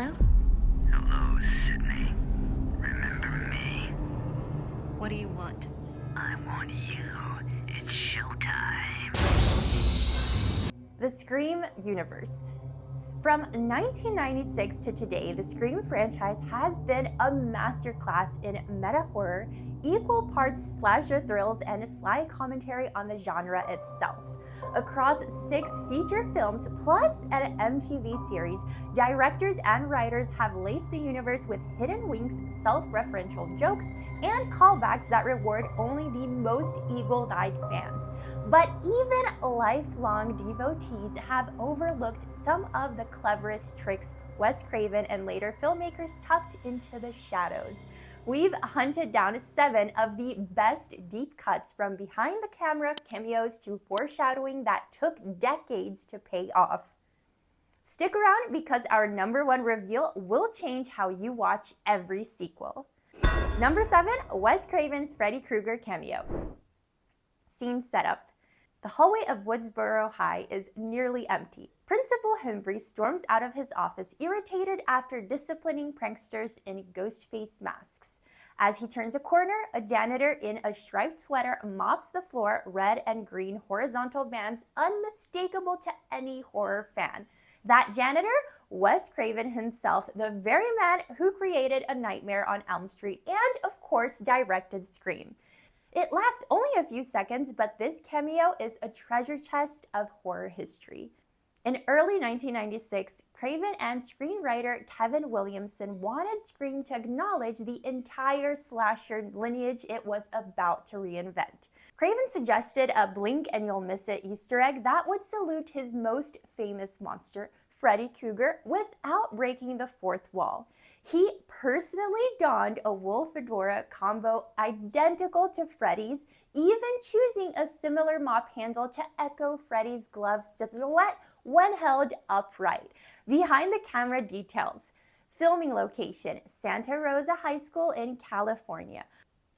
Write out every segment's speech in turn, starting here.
Hello? Hello, Sydney. Remember me? What do you want? I want you. It's showtime. The Scream universe. From 1996 to today, the Scream franchise has been a masterclass in meta horror, equal parts slasher thrills, and sly commentary on the genre itself. Across 6 feature films plus an MTV series, directors and writers have laced the universe with hidden winks, self-referential jokes, and callbacks that reward only the most eagle-eyed fans. But even lifelong devotees have overlooked some of the cleverest tricks Wes Craven and later filmmakers tucked into the shadows. We've hunted down 7 of the best deep cuts from behind the camera cameos to foreshadowing that took decades to pay off. Stick around because our #1 reveal will change how you watch every sequel. Number 7, Wes Craven's Freddy Krueger cameo. Scene setup. The hallway of Woodsboro High is nearly empty. Principal Hembry storms out of his office, irritated after disciplining pranksters in Ghostface masks. As he turns a corner, a janitor in a striped sweater mops the floor, red and green horizontal bands unmistakable to any horror fan. That janitor? Wes Craven himself, the very man who created A Nightmare on Elm Street and, of course, directed Scream. It lasts only a few seconds, but this cameo is a treasure chest of horror history. In early 1996, Craven and screenwriter Kevin Williamson wanted Scream to acknowledge the entire slasher lineage it was about to reinvent. Craven suggested a blink and you'll miss it Easter egg that would salute his most famous monster, Freddy Krueger, without breaking the fourth wall. He personally donned a wool fedora combo identical to Freddy's, even choosing a similar mop handle to echo Freddy's glove silhouette when held upright. Behind the camera details. Filming location, Santa Rosa High School in California.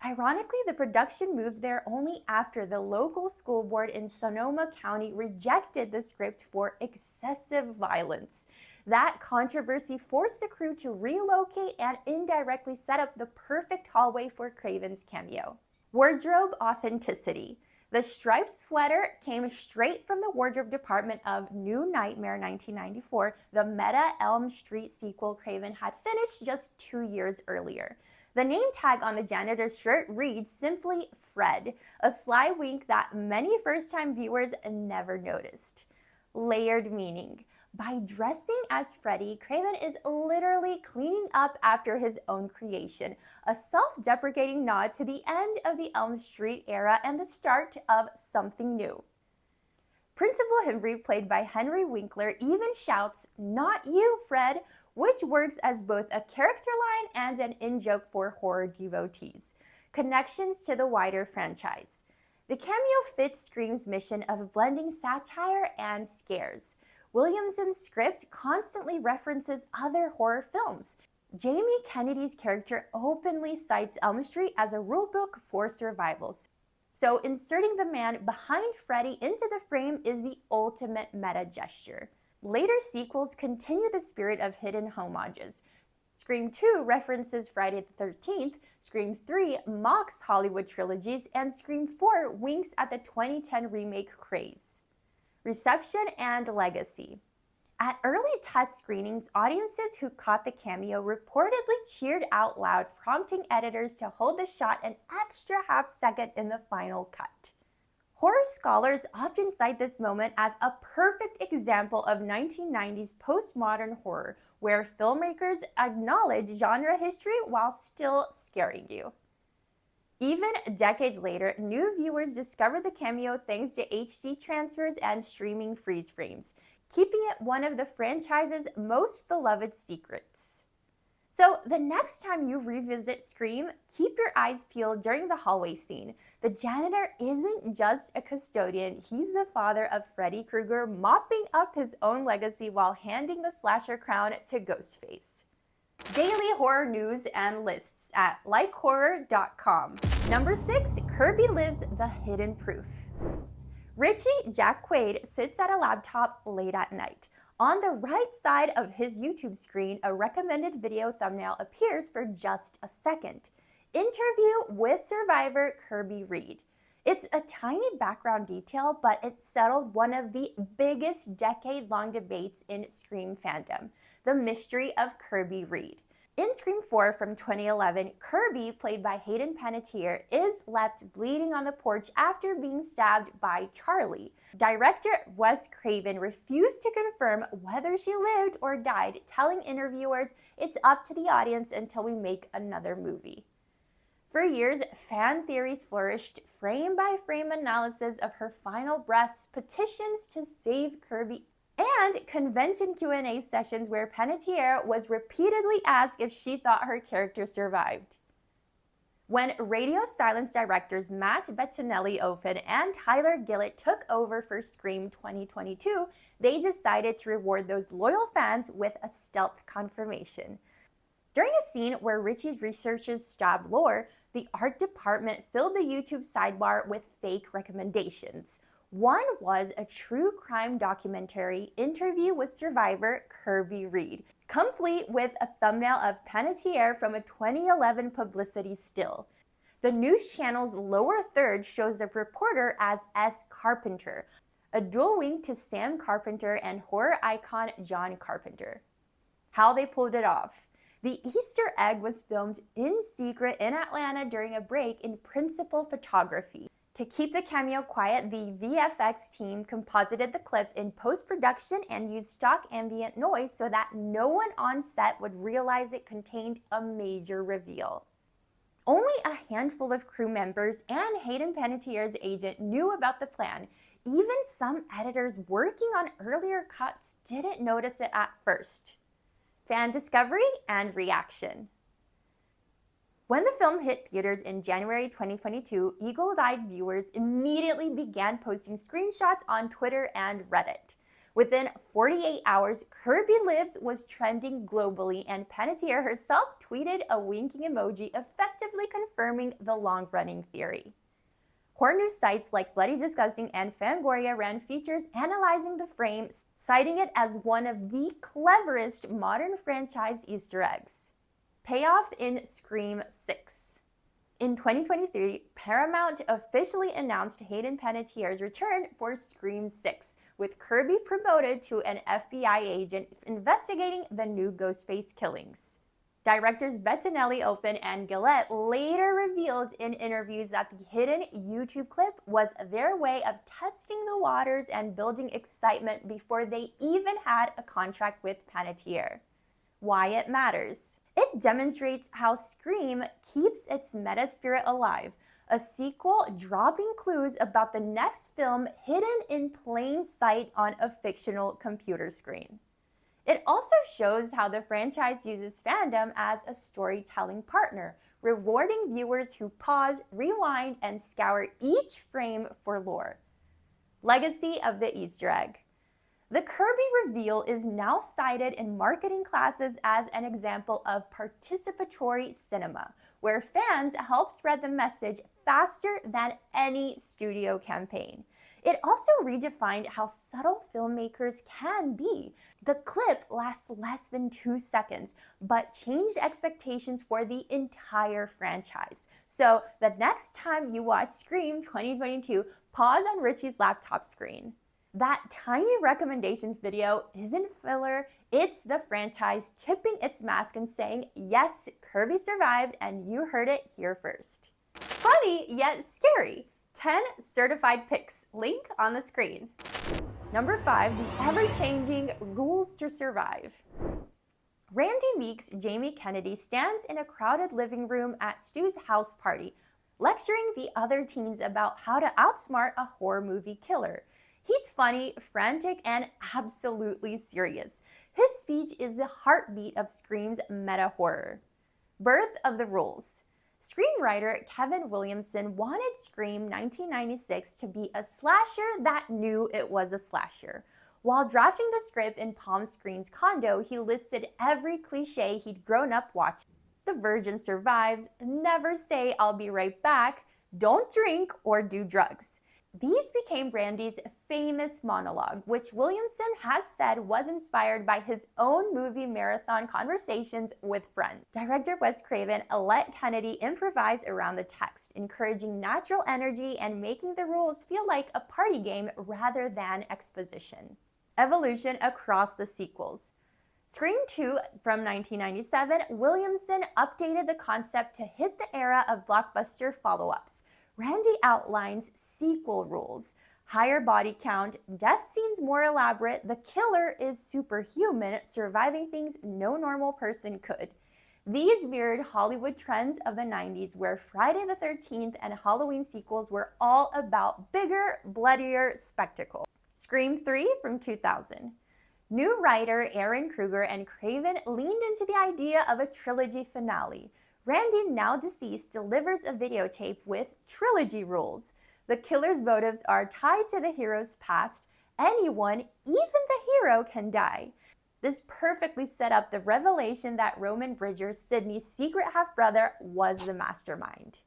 Ironically, the production moved there only after the local school board in Sonoma County rejected the script for excessive violence. That controversy forced the crew to relocate and indirectly set up the perfect hallway for Craven's cameo. Wardrobe authenticity. The striped sweater came straight from the wardrobe department of New Nightmare 1994, the meta Elm Street sequel Craven had finished just 2 years earlier. The name tag on the janitor's shirt reads simply Fred, a sly wink that many first-time viewers never noticed. Layered meaning. By dressing as Freddy, Craven is literally cleaning up after his own creation, a self-deprecating nod to the end of the Elm Street era and the start of something new. Principal Hembry, played by Henry Winkler, even shouts, "Not you, Fred," which works as both a character line and an in-joke for horror devotees. Connections to the wider franchise. The cameo fits Scream's mission of blending satire and scares. Williamson's script constantly references other horror films. Jamie Kennedy's character openly cites Elm Street as a rulebook for survival. So inserting the man behind Freddy into the frame is the ultimate meta gesture. Later sequels continue the spirit of hidden homages. Scream 2 references Friday the 13th, Scream 3 mocks Hollywood trilogies, and Scream 4 winks at the 2010 remake craze. Reception and legacy. At early test screenings, audiences who caught the cameo reportedly cheered out loud, prompting editors to hold the shot an extra half second in the final cut. Horror scholars often cite this moment as a perfect example of 1990s postmodern horror, where filmmakers acknowledge genre history while still scaring you. Even decades later, new viewers discover the cameo thanks to HD transfers and streaming freeze frames, keeping it one of the franchise's most beloved secrets. So the next time you revisit Scream, keep your eyes peeled during the hallway scene. The janitor isn't just a custodian, he's the father of Freddy Krueger, mopping up his own legacy while handing the slasher crown to Ghostface. Daily horror news and lists at likehorror.com. Number 6, Kirby Lives, The Hidden Proof. Richie Jack Quaid sits at a laptop late at night. On the right side of his YouTube screen, a recommended video thumbnail appears for just a second. Interview with survivor Kirby Reed. It's a tiny background detail, but it settled one of the biggest decade-long debates in Scream fandom, the mystery of Kirby Reed. In Scream 4 from 2011, Kirby, played by Hayden Panettiere, is left bleeding on the porch after being stabbed by Charlie. Director Wes Craven refused to confirm whether she lived or died, telling interviewers, "It's up to the audience until we make another movie." For years, fan theories flourished, frame-by-frame analysis of her final breaths, petitions to save Kirby, and convention Q&A sessions where Panettiere was repeatedly asked if she thought her character survived. When Radio Silence directors Matt Bettinelli-Ofen and Tyler Gillett took over for Scream 2022, they decided to reward those loyal fans with a stealth confirmation. During a scene where Richie's researchers stabbed Lore, the art department filled the YouTube sidebar with fake recommendations. One was a true crime documentary interview with survivor Kirby Reed, complete with a thumbnail of Panettiere from a 2011 publicity still. The news channel's lower third shows the reporter as S. Carpenter, a dual wink to Sam Carpenter and horror icon John Carpenter. How they pulled it off. The Easter egg was filmed in secret in Atlanta during a break in principal photography. To keep the cameo quiet, the VFX team composited the clip in post-production and used stock ambient noise so that no one on set would realize it contained a major reveal. Only a handful of crew members and Hayden Panettiere's agent knew about the plan. Even some editors working on earlier cuts didn't notice it at first. Fan discovery and reaction. When the film hit theaters in January 2022, eagle-eyed viewers immediately began posting screenshots on Twitter and Reddit. Within 48 hours, Kirby Lives was trending globally, and Panettiere herself tweeted a winking emoji, effectively confirming the long-running theory. Horror news sites like Bloody Disgusting and Fangoria ran features analyzing the frame, citing it as one of the cleverest modern franchise Easter eggs. Payoff in Scream 6. In 2023, Paramount officially announced Hayden Panettiere's return for Scream 6, with Kirby promoted to an FBI agent investigating the new Ghostface killings. Directors Bettinelli-Ofen and Gillett later revealed in interviews that the hidden YouTube clip was their way of testing the waters and building excitement before they even had a contract with Panettiere. Why it matters. It demonstrates how Scream keeps its meta spirit alive, a sequel dropping clues about the next film hidden in plain sight on a fictional computer screen. It also shows how the franchise uses fandom as a storytelling partner, rewarding viewers who pause, rewind, and scour each frame for lore. Legacy of the Easter egg. The Kirby reveal is now cited in marketing classes as an example of participatory cinema, where fans help spread the message faster than any studio campaign. It also redefined how subtle filmmakers can be. The clip lasts less than 2 seconds, but changed expectations for the entire franchise. So the next time you watch Scream 2022, pause on Richie's laptop screen. That tiny recommendations video isn't filler, it's the franchise tipping its mask and saying, yes, Kirby survived and you heard it here first. Funny yet scary. 10 certified picks, link on the screen. Number 5, the ever-changing rules to survive. Randy Meeks' Jamie Kennedy stands in a crowded living room at Stu's house party, lecturing the other teens about how to outsmart a horror movie killer. He's funny, frantic, and absolutely serious. His speech is the heartbeat of Scream's meta horror. Birth of the rules. Screenwriter Kevin Williamson wanted Scream 1996 to be a slasher that knew it was a slasher. While drafting the script in Palm Springs' condo, he listed every cliche he'd grown up watching. The virgin survives, never say I'll be right back, don't drink or do drugs. These became Randy's famous monologue, which Williamson has said was inspired by his own movie marathon conversations with friends. Director Wes Craven let Kennedy improvise around the text, encouraging natural energy and making the rules feel like a party game rather than exposition. Evolution across the sequels. Scream 2 from 1997, Williamson updated the concept to hit the era of blockbuster follow-ups. Randy outlines sequel rules. Higher body count, death scenes more elaborate, the killer is superhuman, surviving things no normal person could. These mirrored Hollywood trends of the 90s where Friday the 13th and Halloween sequels were all about bigger, bloodier spectacle. Scream 3 from 2000. New writer Aaron Krueger and Craven leaned into the idea of a trilogy finale. Randy, now deceased, delivers a videotape with trilogy rules. The killer's motives are tied to the hero's past. Anyone, even the hero, can die. This perfectly set up the revelation that Roman Bridger, Sidney's secret half-brother, was the mastermind.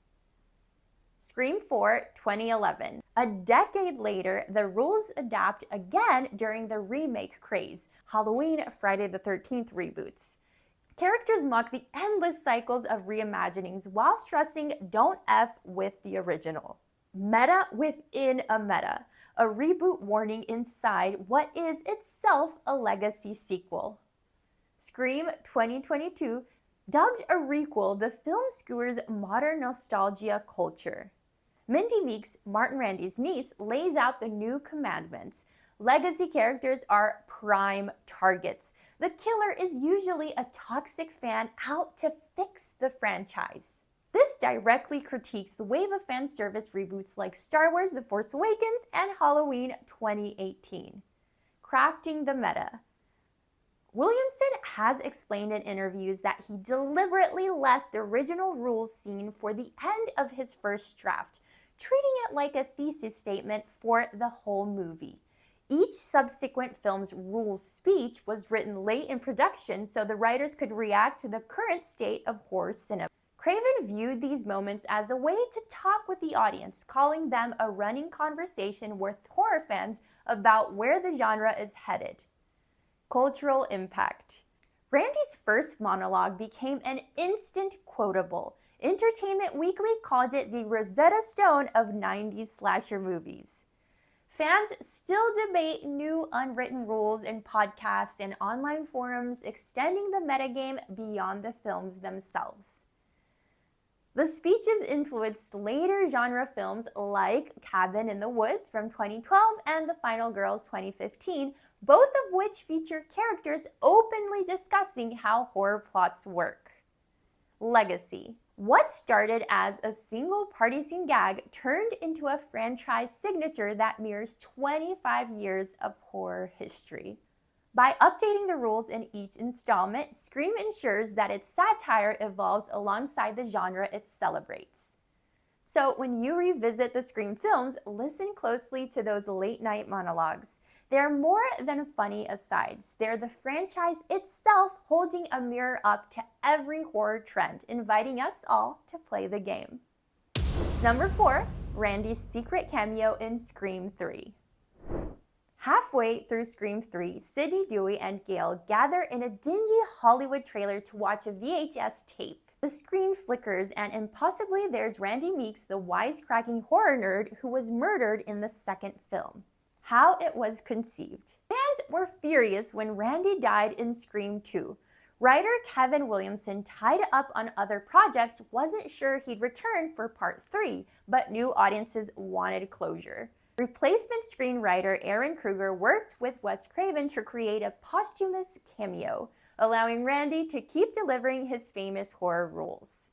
Scream 4, 2011. A decade later, the rules adapt again during the remake craze, Halloween, Friday the 13th reboots. Characters mock the endless cycles of reimaginings while stressing don't F with the original. Meta within a meta, a reboot warning inside what is itself a legacy sequel. Scream 2022, dubbed a requel, the film skewers modern nostalgia culture. Mindy Meeks, Martin Randy's niece, lays out the new commandments. Legacy characters are prime targets. The killer is usually a toxic fan out to fix the franchise. This directly critiques the wave of fan service reboots like Star Wars: The Force Awakens and Halloween 2018. Crafting the meta. Williamson has explained in interviews that he deliberately left the original rules scene for the end of his first draft, treating it like a thesis statement for the whole movie. Each subsequent film's rules speech was written late in production so the writers could react to the current state of horror cinema. Craven viewed these moments as a way to talk with the audience, calling them a running conversation with horror fans about where the genre is headed. Cultural impact. Randy's first monologue became an instant quotable. Entertainment Weekly called it the Rosetta Stone of 90s slasher movies. Fans still debate new unwritten rules in podcasts and online forums, extending the metagame beyond the films themselves. The speeches influenced later genre films like Cabin in the Woods from 2012 and The Final Girls 2015, both of which feature characters openly discussing how horror plots work. Legacy. What started as a single party scene gag turned into a franchise signature that mirrors 25 years of horror history. By updating the rules in each installment, Scream ensures that its satire evolves alongside the genre it celebrates. So when you revisit the Scream films, listen closely to those late-night monologues. They're more than funny asides. They're the franchise itself holding a mirror up to every horror trend, inviting us all to play the game. Number 4, Randy's secret cameo in Scream 3. Halfway through Scream 3, Sidney, Dewey, and Gale gather in a dingy Hollywood trailer to watch a VHS tape. The screen flickers, and impossibly there's Randy Meeks, the wisecracking horror nerd who was murdered in the second film. How it was conceived. Fans were furious when Randy died in Scream 2. Writer Kevin Williamson, tied up on other projects, wasn't sure he'd return for part 3, but knew audiences wanted closure. Replacement screenwriter Aaron Krueger worked with Wes Craven to create a posthumous cameo, allowing Randy to keep delivering his famous horror rules.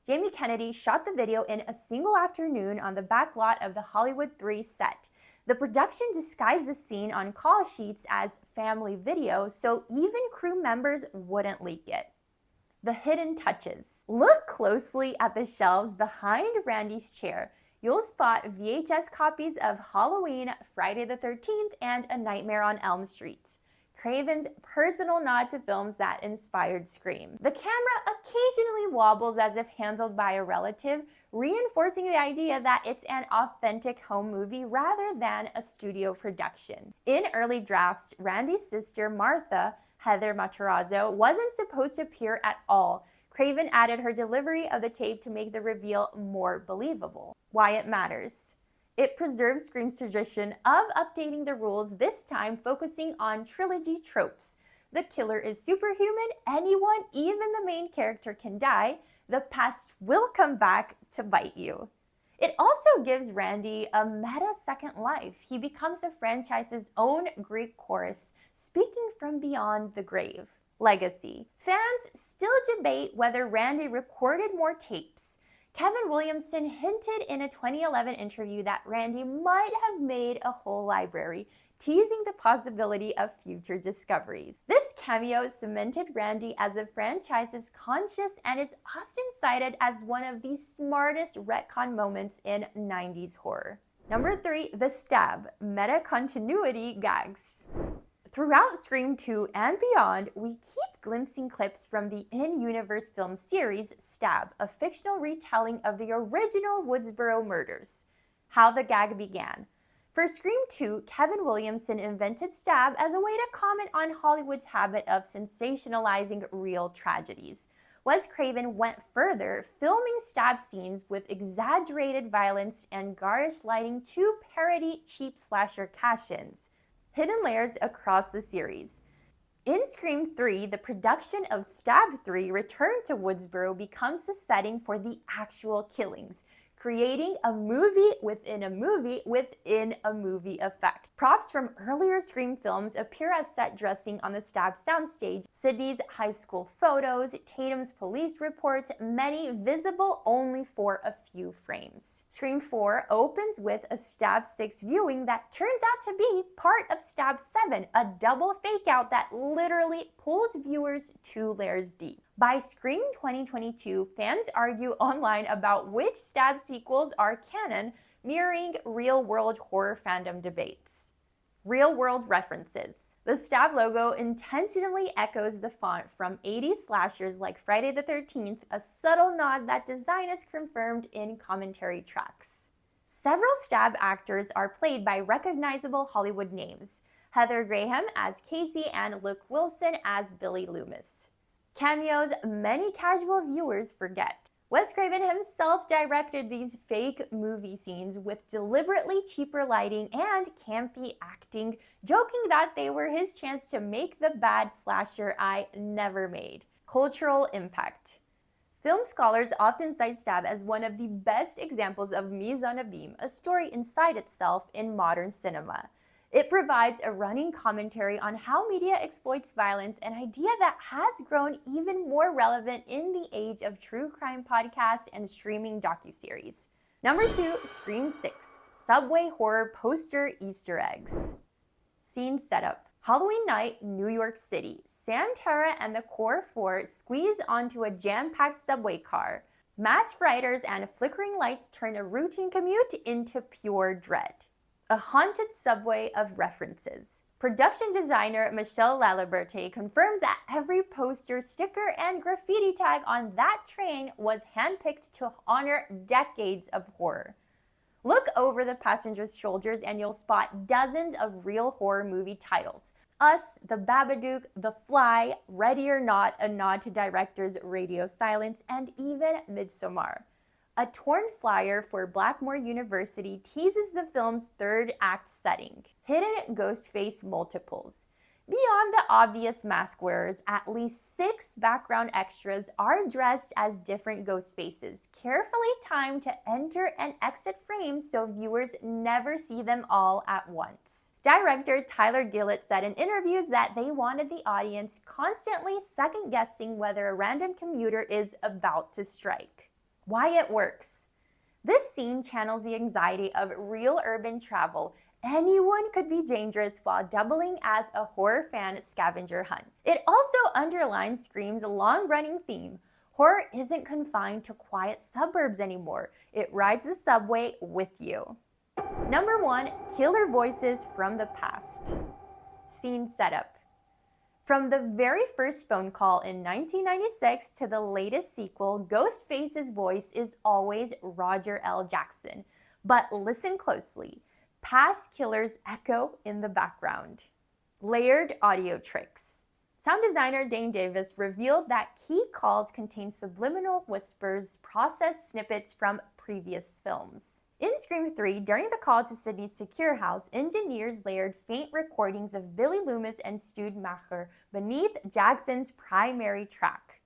Jamie Kennedy shot the video in a single afternoon on the back lot of the Hollywood 3 set. The production disguised the scene on call sheets as family video so even crew members wouldn't leak it. The hidden touches. Look closely at the shelves behind Randy's chair. You'll spot VHS copies of Halloween, Friday the 13th, and A Nightmare on Elm Street. Craven's personal nod to films that inspired Scream. The camera occasionally wobbles as if handled by a relative, reinforcing the idea that it's an authentic home movie rather than a studio production. In early drafts, Randy's sister Martha, Heather Matarazzo, wasn't supposed to appear at all. Craven added her delivery of the tape to make the reveal more believable. Why it matters. It preserves Scream's tradition of updating the rules, this time focusing on trilogy tropes. The killer is superhuman, anyone, even the main character, can die. The past will come back to bite you. It also gives Randy a meta second life. He becomes the franchise's own Greek chorus, speaking from beyond the grave. Legacy. Fans still debate whether Randy recorded more tapes. Kevin Williamson hinted in a 2011 interview that Randy might have made a whole library, teasing the possibility of future discoveries. This cameo cemented Randy as a franchise's conscious and is often cited as one of the smartest retcon moments in 90s horror. Number 3, the stab, meta-continuity gags. Throughout Scream 2 and beyond, we keep glimpsing clips from the in-universe film series Stab, a fictional retelling of the original Woodsboro murders. How the gag began. For Scream 2, Kevin Williamson invented Stab as a way to comment on Hollywood's habit of sensationalizing real tragedies. Wes Craven went further, filming stab scenes with exaggerated violence and garish lighting to parody cheap slasher cash-ins. Hidden layers across the series. In Scream 3, the production of Stab 3 Return to Woodsboro becomes the setting for the actual killings, creating a movie within a movie within a movie effect. Props from earlier Scream films appear as set dressing on the Stab soundstage, Sidney's high school photos, Tatum's police reports, many visible only for a few frames. Scream 4 opens with a Stab 6 viewing that turns out to be part of Stab 7, a double fake-out that literally pulls viewers 2 layers deep. By Scream 2022, fans argue online about which Stab sequels are canon, mirroring real-world horror fandom debates. Real-world references. The Stab logo intentionally echoes the font from 80s slashers like Friday the 13th, a subtle nod that design is confirmed in commentary tracks. Several Stab actors are played by recognizable Hollywood names. Heather Graham as Casey and Luke Wilson as Billy Loomis. Cameos many casual viewers forget. Wes Craven himself directed these fake movie scenes with deliberately cheaper lighting and campy acting, joking that they were his chance to make the bad slasher I never made. Cultural impact. Film scholars often cite Stab as one of the best examples of mise en abîme, a story inside itself in modern cinema. It provides a running commentary on how media exploits violence, an idea that has grown even more relevant in the age of true crime podcasts and streaming docuseries. Number 2, Scream 6, Subway Horror Poster Easter Eggs. Scene setup. Halloween night, New York City. Sam, Tara, and the core 4 squeeze onto a jam-packed subway car. Masked riders and flickering lights turn a routine commute into pure dread. A haunted subway of references. Production designer Michelle Laliberte confirmed that every poster, sticker, and graffiti tag on that train was handpicked to honor decades of horror. Look over the passengers' shoulders and you'll spot dozens of real horror movie titles. Us, The Babadook, The Fly, Ready or Not, a nod to directors Radio Silence, and even Midsommar. A torn flyer for Blackmore University teases the film's third act setting. Hidden Ghostface multiples. Beyond the obvious mask wearers, at least 6 background extras are dressed as different ghost faces, carefully timed to enter and exit frames so viewers never see them all at once. Director Tyler Gillett said in interviews that they wanted the audience constantly second-guessing whether a random commuter is about to strike. Why it works. This scene channels the anxiety of real urban travel. Anyone could be dangerous while doubling as a horror fan scavenger hunt. It also underlines Scream's long-running theme. Horror isn't confined to quiet suburbs anymore. It rides the subway with you. Number 1, killer voices from the past. Scene setup. From the very first phone call in 1996 to the latest sequel, Ghostface's voice is always Roger L. Jackson. But listen closely. Past killers echo in the background. Layered audio tricks. Sound designer Dane Davis revealed that key calls contain subliminal whispers, processed snippets from previous films. In Scream 3, during the call to Sydney's secure house, engineers layered faint recordings of Billy Loomis and Stu Macher beneath Jackson's primary track.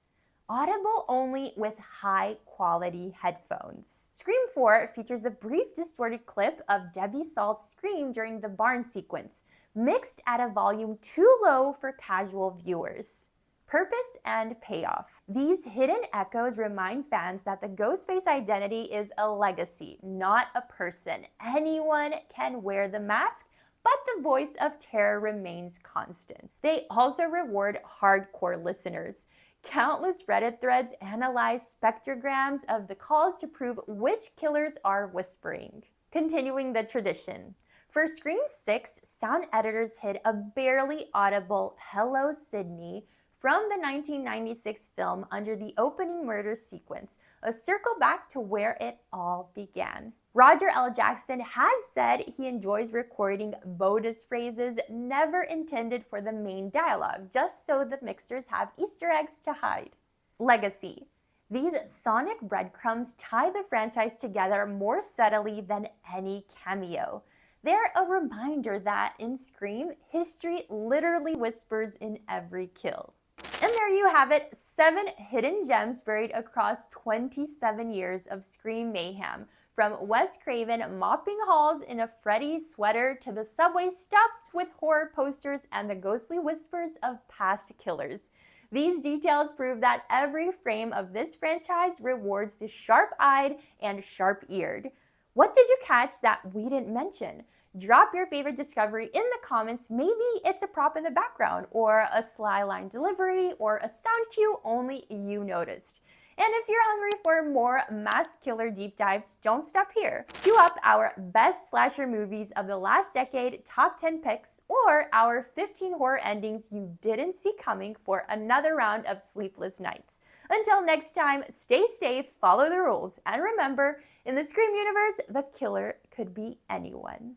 Audible only with high-quality headphones. Scream 4 features a brief distorted clip of Debbie Salt's scream during the barn sequence, mixed at a volume too low for casual viewers. Purpose and payoff. These hidden echoes remind fans that the Ghostface identity is a legacy, not a person. Anyone can wear the mask, but the voice of terror remains constant. They also reward hardcore listeners. Countless Reddit threads analyze spectrograms of the calls to prove which killers are whispering. Continuing the tradition. For Scream 6, sound editors hid a barely audible "Hello, Sydney" from the 1996 film under the opening murder sequence, a circle back to where it all began. Roger L. Jackson has said he enjoys recording bonus phrases never intended for the main dialogue, just so the mixers have Easter eggs to hide. Legacy. These sonic breadcrumbs tie the franchise together more subtly than any cameo. They're a reminder that in Scream, history literally whispers in every kill. And there you have it, 7 hidden gems buried across 27 years of Scream mayhem. From Wes Craven mopping halls in a Freddy sweater to the subway stuffed with horror posters and the ghostly whispers of past killers. These details prove that every frame of this franchise rewards the sharp-eyed and sharp-eared. What did you catch that we didn't mention? Drop your favorite discovery in the comments. Maybe it's a prop in the background, or a sly line delivery, or a sound cue only you noticed. And if you're hungry for more mass killer deep dives, don't stop here. Queue up our best slasher movies of the last decade, top 10 picks, or our 15 horror endings you didn't see coming for another round of sleepless nights. Until next time, stay safe, follow the rules, and remember, in the Scream universe, the killer could be anyone.